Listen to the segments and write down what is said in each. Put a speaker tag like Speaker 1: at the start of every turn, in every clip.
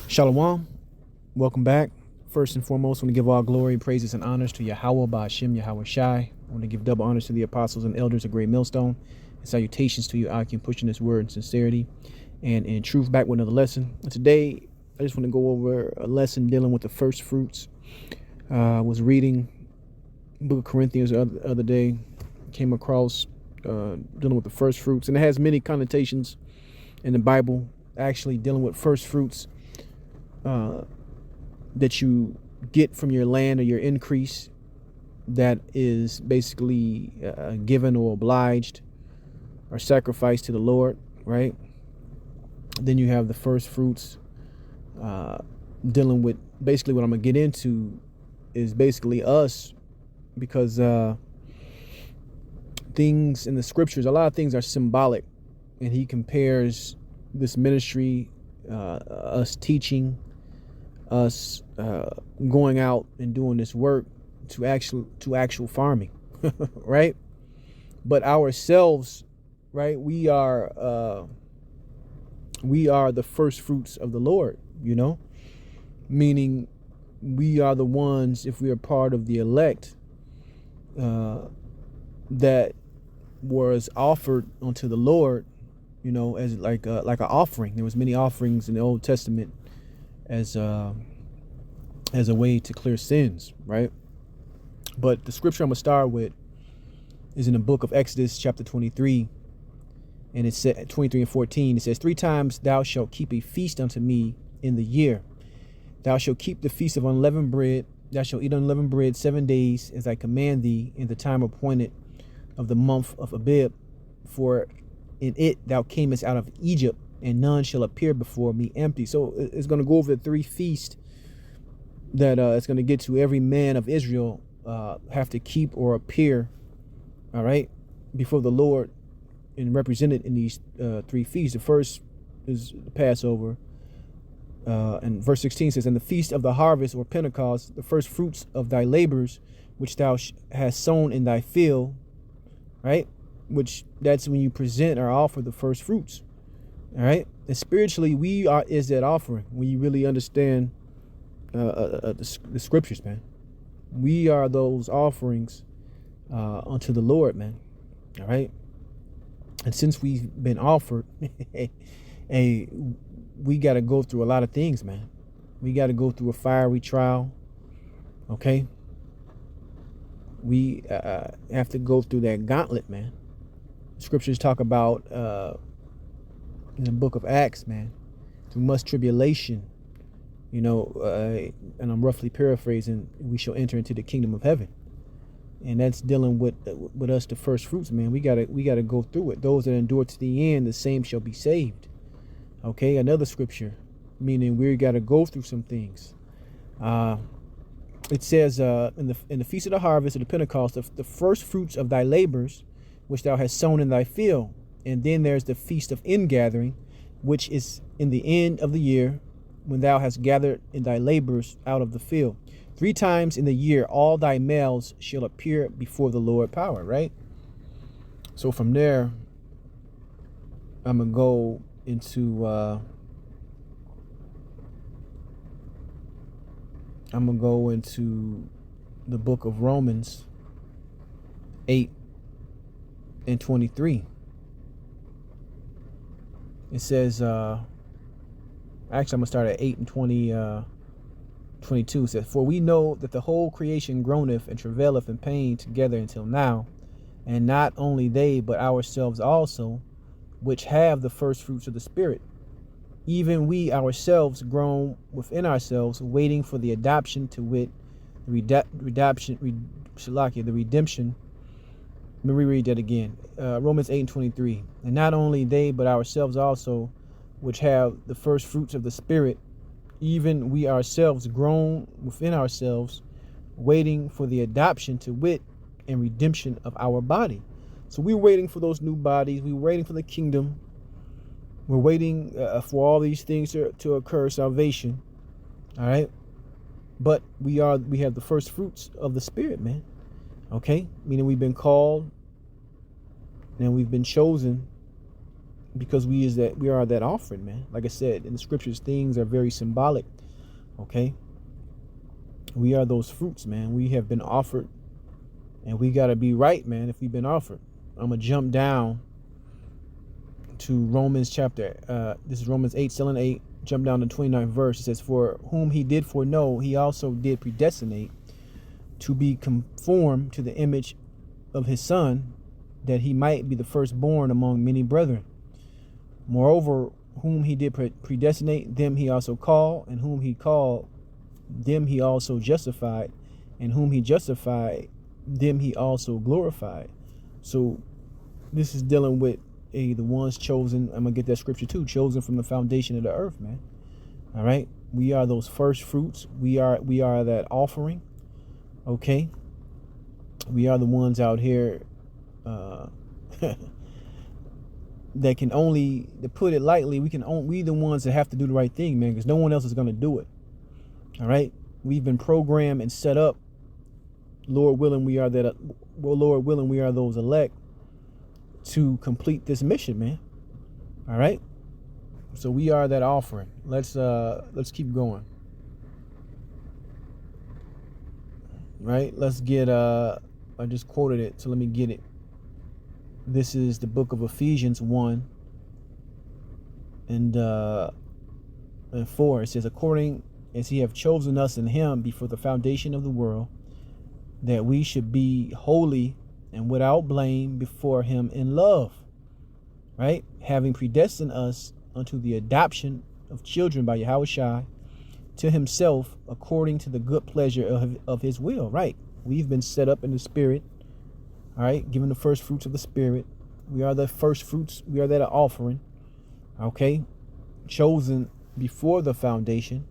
Speaker 1: Shalom. Welcome back. First and foremost, I want to give all glory, praises, and honors to Yahweh, Ba'ashem, Yahweh Shai. I want to give double honors to the apostles and elders of Great Millstone. And salutations to you, Akim, pushing this word in sincerity and in truth. Back with another lesson. And today, I just want to go over a lesson dealing with the first fruits. I was reading Book of Corinthians the other day, came across dealing with the first fruits. And it has many connotations in the Bible, actually dealing with first fruits that you get from your land or your increase that is basically given or obliged or sacrificed to the Lord, right? Then you have the first fruits dealing with basically what I'm going to get into is basically us, because things in the scriptures, a lot of things are symbolic, and he compares this ministry, us teaching, us going out and doing this work to actual farming, right? But ourselves, right, we are the first fruits of the Lord, meaning we are the ones, if we are part of the elect, that was offered unto the Lord, as like an offering. There was many offerings in the Old Testament as a way to clear sins, right? But the scripture I'm gonna start with is in the book of Exodus, chapter 23, and it said 23 and 14. It says, 3 times thou shalt keep a feast unto me in the year. Thou shalt keep the feast of unleavened bread. Thou shalt eat unleavened bread 7 days, as I command thee, in the time appointed of the month of Abib. For in it thou camest out of Egypt, and none shall appear before me empty. So it's going to go over the 3 feasts that it's going to get to. Every man of Israel have to keep or appear, all right, before the Lord and represented in these 3 feasts. The first is the Passover. And verse 16 says, and the feast of the harvest, or Pentecost, the first fruits of thy labors, which thou hast sown in thy field, right? Which that's when you present or offer the first fruits. All right. And spiritually, is that offering when you really understand the scriptures, man. We are those offerings unto the Lord, man. All right. And since we've been offered, hey, we got to go through a lot of things, man. We got to go through a fiery trial. Okay. We have to go through that gauntlet, man. Scriptures talk about in the book of Acts, man, through much tribulation, and I'm roughly paraphrasing, we shall enter into the kingdom of heaven. And that's dealing with us, the first fruits, man. We gotta go through it. Those that endure to the end, the same shall be saved. Okay, another scripture, meaning we gotta go through some things. It says in the feast of the harvest of the Pentecost, the first fruits of thy labors, which thou hast sown in thy field. And then there's the feast of ingathering, which is in the end of the year, when thou hast gathered in thy labors out of the field. 3 times in the year all thy males shall appear before the Lord power, right? So from there, I'm gonna go into the book of Romans 8 and 23. It says, actually, I'm going to start at 8 and 22. It says, for we know that the whole creation groaneth and travaileth in pain together until now, and not only they, but ourselves also, which have the first fruits of the Spirit. Even we ourselves groan within ourselves, waiting for the adoption, to wit, the redemption. Let me read that again. Romans 8 and 23. And not only they, but ourselves also, which have the first fruits of the Spirit, even we ourselves groan within ourselves, waiting for the adoption, to wit, and redemption of our body. So we're waiting for those new bodies. We're waiting for the kingdom. We're waiting for all these things to occur, salvation. All right. But we have the first fruits of the Spirit, man. Okay, meaning we've been called and we've been chosen because we are that offering, man. Like I said, in the scriptures, things are very symbolic. Okay. We are those fruits, man. We have been offered, and we got to be right, man, if we've been offered. I'm going to jump down to Romans chapter, this is Romans 8, 7-8, jump down to 29th verse. It says, for whom he did foreknow, he also did predestinate to be conformed to the image of his son, that he might be the firstborn among many brethren. Moreover, whom he did predestinate, them he also called, and whom he called, them he also justified, and whom he justified, them he also glorified. So this is dealing with the ones chosen. I'm gonna get that scripture too, chosen from the foundation of the earth, man. All right, we are those first fruits. We are that offering. Okay, we are the ones out here that can only, to put it lightly, we the ones that have to do the right thing, man, because no one else is gonna do it. All right, we've been programmed and set up. Lord willing, we are that. Well, Lord willing, we are those elect to complete this mission, man. All right, so we are that offering. Let's keep going. Right, let's get I just quoted it, so let me get it. This is the book of Ephesians 1 and 4. It says, according as he have chosen us in him before the foundation of the world, that we should be holy and without blame before him in love, right? Having predestined us unto the adoption of children by Yahushua to himself, according to the good pleasure of his will, right? We've been set up in the spirit, all right, given the first fruits of the spirit. We are the first fruits. We are that offering, okay, chosen before the foundation,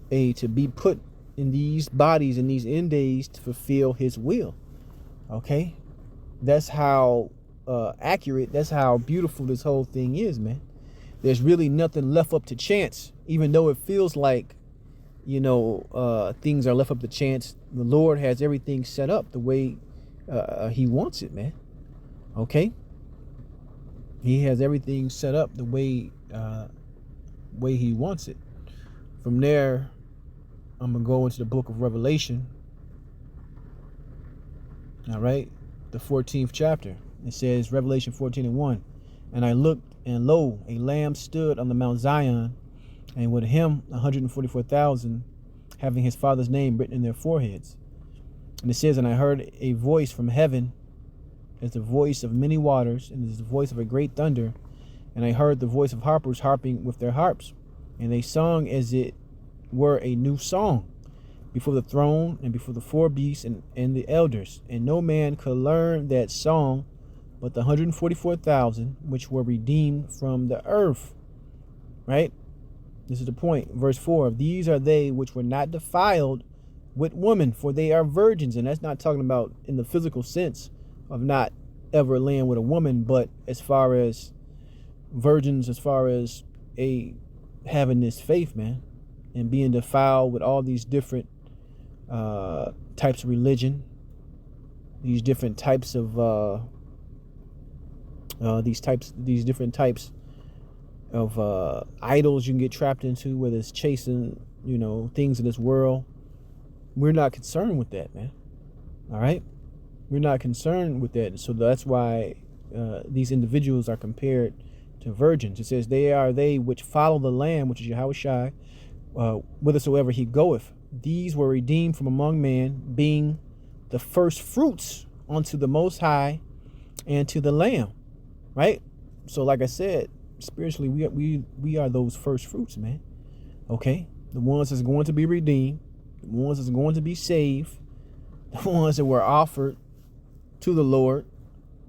Speaker 1: to be put in these bodies in these end days to fulfill his will. Okay, that's how accurate, that's how beautiful this whole thing is, man. There's really nothing left up to chance, even though it feels like, things are left up to chance. The Lord has everything set up the way he wants it, man. Okay, he has everything set up the way he wants it. From there, I'm gonna go into the book of Revelation. All right, the 14th chapter. It says, Revelation 14:1, and I looked, and lo, a lamb stood on the Mount Zion, and with him 144,000, having his father's name written in their foreheads. And it says, and I heard a voice from heaven, as the voice of many waters, and as the voice of a great thunder. And I heard the voice of harpers harping with their harps, and they sung as it were a new song before the throne and before the four beasts and the elders. And no man could learn that song but the 144,000 which were redeemed from the earth. Right? This is the point. Verse 4, these are they which were not defiled with women, for they are virgins. And that's not talking about in the physical sense of not ever laying with a woman, but as far as virgins, as far as having this faith, man, and being defiled with all these different types of religion, these different types of these different types of idols you can get trapped into, whether it's chasing things in this world. We're not concerned with that, man. All right, we're not concerned with that. So that's why these individuals are compared to virgins. It says, they are they which follow the Lamb, which is Yahushua, whithersoever he goeth. These were redeemed from among men, being the first fruits unto the Most High and to the Lamb. Right? So like I said, spiritually, we are those first fruits, man. Okay? The ones that's going to be redeemed, the ones that's going to be saved, the ones that were offered to the Lord.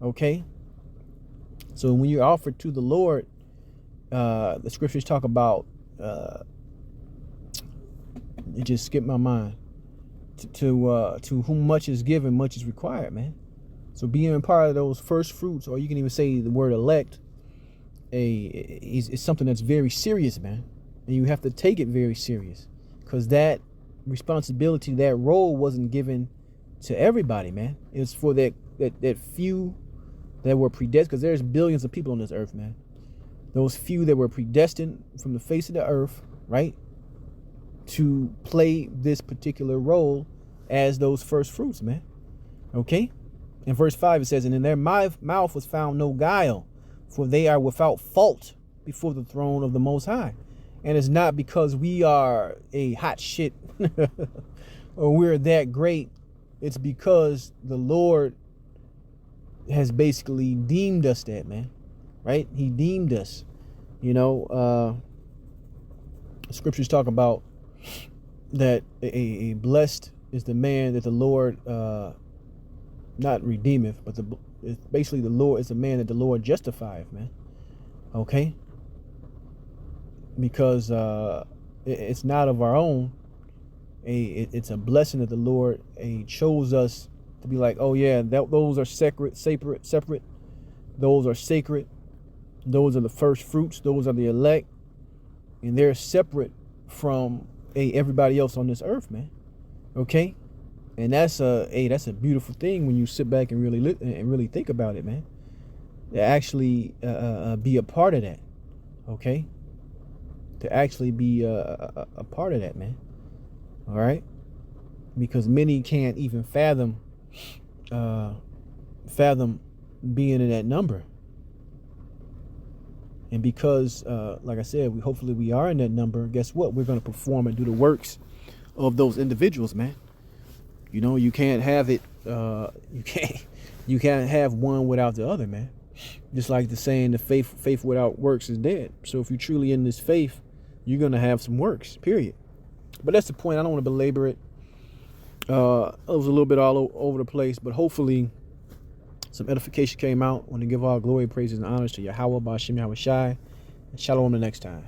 Speaker 1: Okay? So when you're offered to the Lord, the scriptures talk about, it just skipped my mind, to whom much is given, much is required, man. So being part of those first fruits, or you can even say the word elect, is something that's very serious, man. And you have to take it very serious, because that responsibility, that role wasn't given to everybody, man. It's for that few that were predestined, because there's billions of people on this earth, man. those few that were predestined from the face of the earth, right, to play this particular role as those first fruits, man. Okay? In verse 5 it says, and in their mouth was found no guile, for they are without fault before the throne of the Most High. And it's not because we are a hot shit or we're that great. It's because the Lord has basically deemed us that, man. Right? He deemed us. You know, scriptures talk about that a blessed is the man that the Lord not redeemeth, but it's basically the Lord is the man that the Lord justifieth, man. Okay? Because it's not of our own. It's a blessing that the Lord chose us to be like, oh yeah, those are separate. Those are sacred. Those are the first fruits. Those are the elect, and they're separate from everybody else on this earth, man. Okay, and that's a beautiful thing when you sit back and really think about it, man. To actually be a part of that. Okay, to actually be a part of that, man. All right, because many can't even fathom being in that number. And because, like I said, hopefully we are in that number. Guess what? We're going to perform and do the works of those individuals, man. You know, you can't have it. You can't have one without the other, man. Just like the saying, the faith without works is dead. So if you're truly in this faith, you're going to have some works. Period. But that's the point. I don't want to belabor it. It was a little bit all over the place, but hopefully some edification came out. I want to give all glory, praises, and honors to Yahweh, Ba'ashem Yahweh Shai, and shalom the next time.